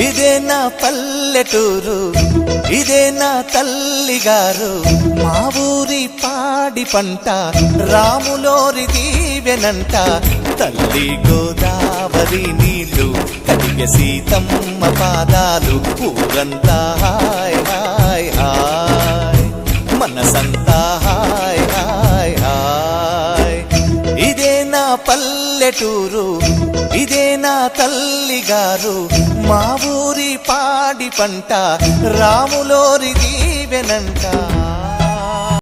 ఇదే నా పల్లెటూరు, ఇదే నా తల్లిగారు, మా ఊరి పాడి పంట రాములోరి దీవెనంట. తల్లి గోదావరి నీళ్ళు కడిగె సీతమ్మ పాదాలు, ఊరంతా హాయ్ హాయ్ హాయ్, మనసంతా హాయ్ హాయ్ హాయ్. ఇదే నా పల్లెటూరు, ఇదే నా తల్లిగారు, మా ఊరి పాడి పంట రాములోరి దీవెనంట.